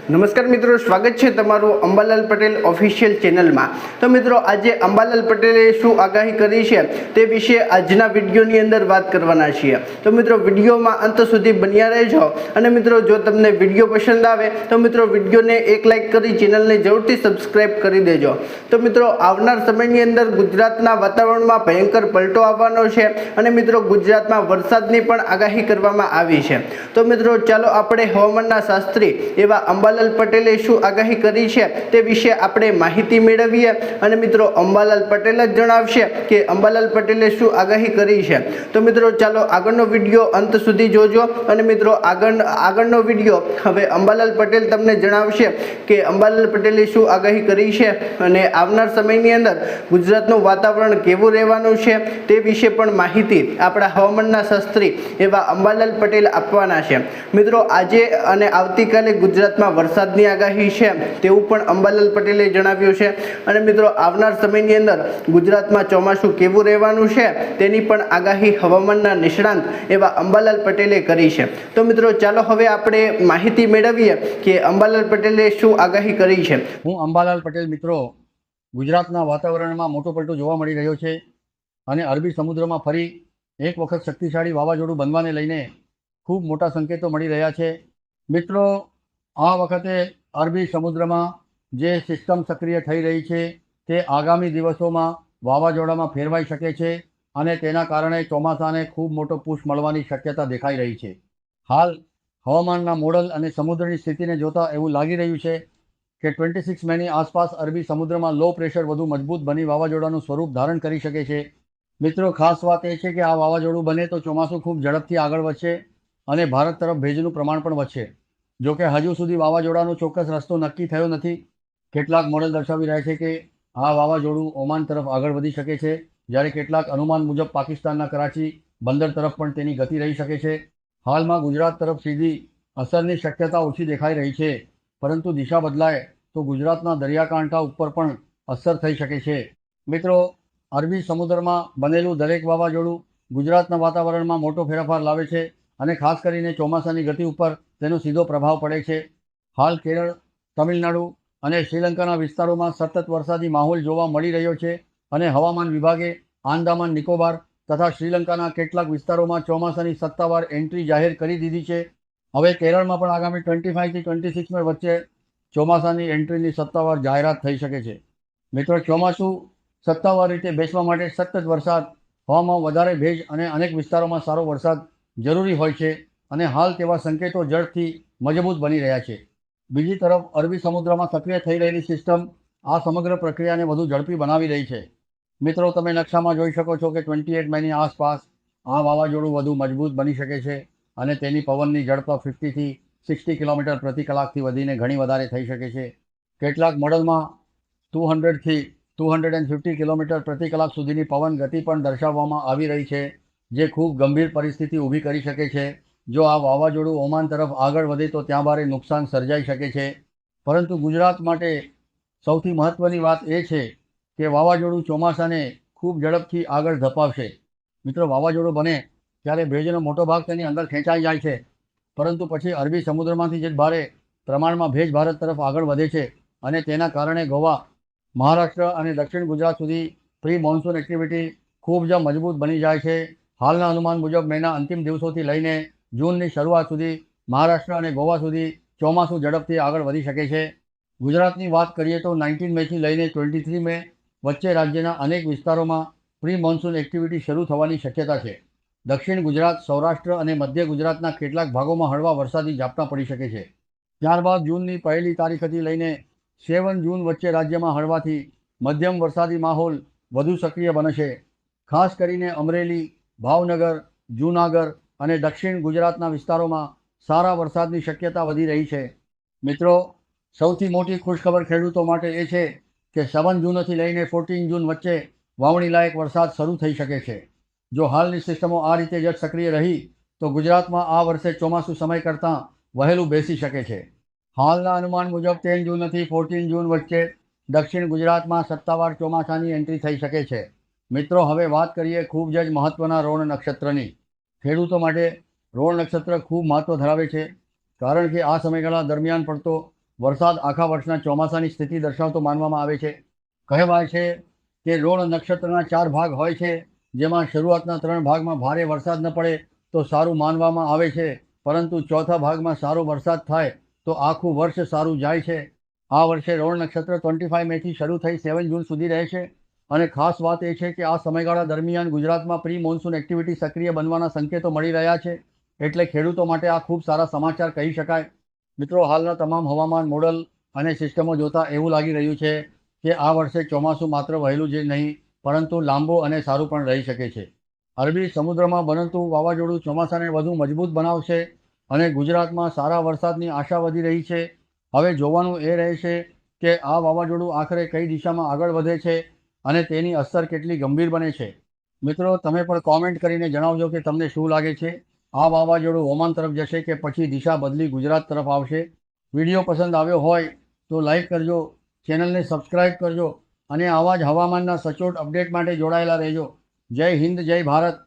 નમસ્કાર મિત્રો, સ્વાગત છે તમારું અંબાલાલ પટેલ ઓફિશિયલ ચેનલમાં। તો મિત્રો, આજે અંબાલાલ પટેલે શું આગાહી કરી છે તે વિશે આજના વિડીયોની અંદર વાત કરવાના છીએ। તો મિત્રો, વિડીયોમાં અંત સુધી બન્યા રહેજો। અને મિત્રો, જો તમને વિડીયો પસંદ આવે તો મિત્રો વિડીયોને એક લાઇક કરી ચેનલને જરૂરથી સબસ્ક્રાઇબ કરી દેજો। તો મિત્રો, આવનાર સમયની અંદર ગુજરાતના વાતાવરણમાં ભયંકર પલટો આવવાનો છે અને મિત્રો ગુજરાતમાં વરસાદની પણ આગાહી કરવામાં આવી છે। તો મિત્રો, ચાલો આપણે હવામાનના શાસ્ત્રી એવા અંબાલાલ પટેલે શું આગાહી કરી છે તે વિશે આપણે માહિતી મેળવીએ। અને મિત્રો, અંબાલાલ પટેલ જ જણાવશે કે અંબાલાલ પટેલે શું આગાહી કરી છે। તો મિત્રો, ચાલો આગળનો વિડીયો અંત સુધી જોજો। અને મિત્રો, આગળનો વિડીયો હવે અંબાલાલ પટેલ તમને જણાવશે કે અંબાલાલ પટેલે શું આગાહી કરી છે અને આવનાર સમયની અંદર ગુજરાતનું વાતાવરણ કેવું રહેવાનું છે તે વિશે પણ માહિતી આપણા હવામાનના શાસ્ત્રી એવા અંબાલાલ પટેલ આપવાના છે। મિત્રો, આજે અને આવતીકાલે ગુજરાતમાં વરસાદની આગાહી છે તેવું પણ અંબાલાલ પટેલે જણાવ્યું છે। અને મિત્રો, આવનાર સમયની અંદર ગુજરાતમાં ચોમાસું કેવું રહેવાનું છે તેની પણ આગાહી હવામાનના નિષ્ણાંત એવા અંબાલાલ પટેલે કરી છે। તો મિત્રો, ચાલો હવે આપણે માહિતી મેળવીએ કે અંબાલાલ પટેલે શું આગાહી કરી છે। હું અંબાલાલ પટેલ। મિત્રો, ગુજરાતના વાતાવરણમાં મોટો પલટો જોવા મળી રહ્યો છે અને અરબી સમુદ્રમાં ફરી એક વખત શક્તિશાળી વાવાઝોડું બનવાને લઈને ખૂબ મોટા સંકેતો મળી રહ્યા છે। મિત્રો, આ વખતે અરબી સમુદ્રમાં જે સિસ્ટમ સક્રિય થઈ રહી છે તે આગામી દિવસોમાં વાવાઝોડામાં ફેરવાઈ શકે છે અને તેના કારણે ચોમાસાને ખૂબ મોટો પુશ મળવાની શક્યતા દેખાઈ રહી છે। હાલ હવામાનના મોડલ અને સમુદ્રની સ્થિતિને જોતાં એવું લાગી રહ્યું છે કે 26 મેની આસપાસ અરબી સમુદ્રમાં લો પ્રેશર વધુ મજબૂત બની વાવાઝોડાનું સ્વરૂપ ધારણ કરી શકે છે। મિત્રો, ખાસ વાત એ છે કે આ વાવાઝોડું બને તો ચોમાસું ખૂબ ઝડપથી આગળ વધશે અને ભારત તરફ ભેજનું પ્રમાણ પણ વધશે। જોકે હજુ સુધી વાવાઝોડાનો ચોક્કસ રસ્તો નક્કી થયો નથી। કેટલાક મોડેલ દર્શાવી રહ્યા છે કે આ વાવાઝોડું ઓમાન તરફ આગળ વધી શકે છે, જ્યારે કેટલાક અનુમાન મુજબ પાકિસ્તાનના કરાચી બંદર તરફ પણ તેની ગતિ રહી શકે છે। હાલમાં ગુજરાત તરફ સીધી અસરની શક્યતા ઓછી દેખાઈ રહી છે, પરંતુ દિશા બદલાય તો ગુજરાતના દરિયાકાંઠા ઉપર પણ અસર થઈ શકે છે। મિત્રો, અરબી સમુદ્રમાં બનેલું દરેક વાવાઝોડું ગુજરાતના વાતાવરણમાં મોટો ફેરફાર લાવે છે અને ખાસ કરીને ચોમાસાની ગતિ ઉપર તેનો સીધો પ્રભાવ પડે છે। હાલ કેરળ, તમિલનાડુ અને શ્રીલંકાના વિસ્તારોમાં સતત વરસાદી માહોલ જોવા મળી રહ્યો છે અને હવામાન વિભાગે આંદામાન નિકોબાર તથા શ્રીલંકાના કેટલાક વિસ્તારોમાં ચોમાસાની સત્તાવાર એન્ટ્રી જાહેર કરી દીધી છે। હવે કેરળમાં પણ આગામી 25 થી 26 મે વચ્ચે ચોમાસાની એન્ટ્રીની સત્તાવાર જાહેરાત થઈ શકે છે। મિત્રો, ચોમાસું સત્તાવાર રીતે બેસવા માટે સતત વરસાદ, હવામાં વધારે ભેજ અને અનેક વિસ્તારોમાં સારો વરસાદ જરૂરી હોય છે અને હાલ તેવા સંકેતો ઝડપથી મજબૂત બની રહ્યા છે। બીજી તરફ અરબી સમુદ્રમાં સક્રિય થઈ રહેલી સિસ્ટમ આ સમગ્ર પ્રક્રિયાને વધુ ઝડપી બનાવી રહી છે। મિત્રો, તમે નકશામાં જોઈ શકો છો કે 28 મેની આસપાસ આ વાવાઝોડું વધુ મજબૂત બની શકે છે અને તેની પવનની ઝડપ 50 થી 60 કિલોમીટર પ્રતિ કલાકથી વધીને ઘણી વધારે થઈ શકે છે। કેટલાક મોડલમાં 200 થી 250 કિલોમીટર પ્રતિ કલાક સુધીની પવન ગતિ પણ દર્શાવવામાં આવી રહી છે, જે ખૂબ ગંભીર પરિસ્થિતિ ઊભી કરી શકે છે। જો આ વાવાઝોડું ઓમાન તરફ આગળ વધે તો ત્યાં ભારે નુકસાન સર્જાઈ શકે છે। પરંતુ ગુજરાત માટે સૌથી મહત્ત્વની વાત એ છે કે વાવાઝોડું ચોમાસાને ખૂબ ઝડપથી આગળ ધપાવશે। મિત્રો, વાવાઝોડું બને ત્યારે ભેજનો મોટો ભાગ તેની અંદર ખેંચાઈ જાય છે, પરંતુ પછી અરબી સમુદ્રમાંથી જે ભારે પ્રમાણમાં ભેજ ભારત તરફ આગળ વધે છે અને તેના કારણે ગોવા, મહારાષ્ટ્ર અને દક્ષિણ ગુજરાત સુધી પ્રી મોન્સૂન એક્ટિવિટી ખૂબ જ મજબૂત બની જાય છે। હાલના અનુમાન મુજબ મેના અંતિમ દિવસોથી લઈને જૂનની શરૂઆત સુધી મહારાષ્ટ્ર અને ગોવા સુધી ચોમાસું ઝડપથી આગળ વધી શકે છે। ગુજરાતની વાત કરીએ તો 19 મેથી લઈને 23 મે વચ્ચે રાજ્યના અનેક વિસ્તારોમાં પ્રી મોન્સૂન એક્ટિવિટી શરૂ થવાની શક્યતા છે। દક્ષિણ ગુજરાત, સૌરાષ્ટ્ર અને મધ્ય ગુજરાતના કેટલાક ભાગોમાં હળવા વરસાદી ઝાપટા પડી શકે છે। ત્યારબાદ જૂનની 1લી તારીખથી લઈને 7 જૂન વચ્ચે રાજ્યમાં હળવાથી મધ્યમ વરસાદી માહોલ વધુ સક્રિય બનશે। ખાસ કરીને અમરેલી, ભાવનગર, જૂનાગઢ અને દક્ષિણ ગુજરાતના વિસ્તારોમાં સારા વરસાદની શક્યતા વધી રહી છે। મિત્રો, સૌથી મોટી ખુશખબર ખેડૂતો માટે એ છે કે 7 જૂનથી લઈને 14 જૂન વચ્ચે વાવણીલાયક વરસાદ શરૂ થઈ શકે છે। જો હાલની સિસ્ટમો આ રીતે જ સક્રિય રહી તો ગુજરાતમાં આ વર્ષે ચોમાસું સમય કરતાં વહેલું બેસી શકે છે। હાલના અનુમાન મુજબ 10 જૂનથી 14 જૂન વચ્ચે દક્ષિણ ગુજરાતમાં સત્તાવાર ચોમાસાની એન્ટ્રી થઈ શકે છે। મિત્રો, હવે વાત કરીએ ખૂબ જ મહત્ત્વના રોણ નક્ષત્રની। ખેડૂતો માટે રોણ નક્ષત્ર ખૂબ મહત્ત્વ ધરાવે છે, કારણ કે આ સમયગાળા દરમિયાન પડતો વરસાદ આખા વર્ષના ચોમાસાની સ્થિતિ દર્શાવતો માનવામાં આવે છે. કહેવાય છે કે રોળ નક્ષત્રના 4 ભાગ હોય છે, જેમાં શરૂઆતના 3 ભાગમાં ભારે વરસાદ ન પડે તો સારું માનવામાં આવે છે, પરંતુ ચોથા ભાગમાં સારો વરસાદ થાય તો આખું વર્ષ સારું જાય છે. આ વર્ષે રોળ નક્ષત્ર 25 મેથી શરૂ થઈ 7 જૂન સુધી રહેશે અને ખાસ વાત એ છે કે આ સમયગાળા દરમિયાન ગુજરાતમાં પ્રી મોન્સૂન એક્ટિવિટી સક્રિય બનવાના સંકેતો મળી રહ્યા છે, એટલે ખેડૂતો માટે આ ખૂબ સારા સમાચાર કહી શકાય. મિત્રો, હાલના તમામ હવામાન મોડલ અને સિસ્ટમો જોતાં એવું લાગી રહ્યું છે કે આ વર્ષે ચોમાસું માત્ર વહેલું જ નહીં પરંતુ લાંબુ અને સારું પણ રહી શકે છે. અરબી સમુદ્રમાં બનતું વાવાઝોડું ચોમાસાને વધુ મજબૂત બનાવશે અને ગુજરાતમાં સારા વરસાદની આશા વધી રહી છે. હવે જોવાનું એ રહેશે કે આ વાવાઝોડું આખરે કઈ દિશામાં આગળ વધે છે અને તેની અસર કેટલી ગંભીર બને છે. મિત્રો, તમે પણ કોમેન્ટ કરીને જણાવજો કે તમને શું લાગે છે, આ વાવાઝોડું ઓમાન તરફ જશે કે પછી દિશા બદલી ગુજરાત તરફ આવશે. વિડીયો પસંદ આવ્યો હોય તો લાઈક કરજો, ચેનલને સબસ્ક્રાઈબ કરજો અને આવા જ હવામાનના સચોટ અપડેટ માટે જોડાયેલા રહેજો. જય હિન્દ, જય ભારત.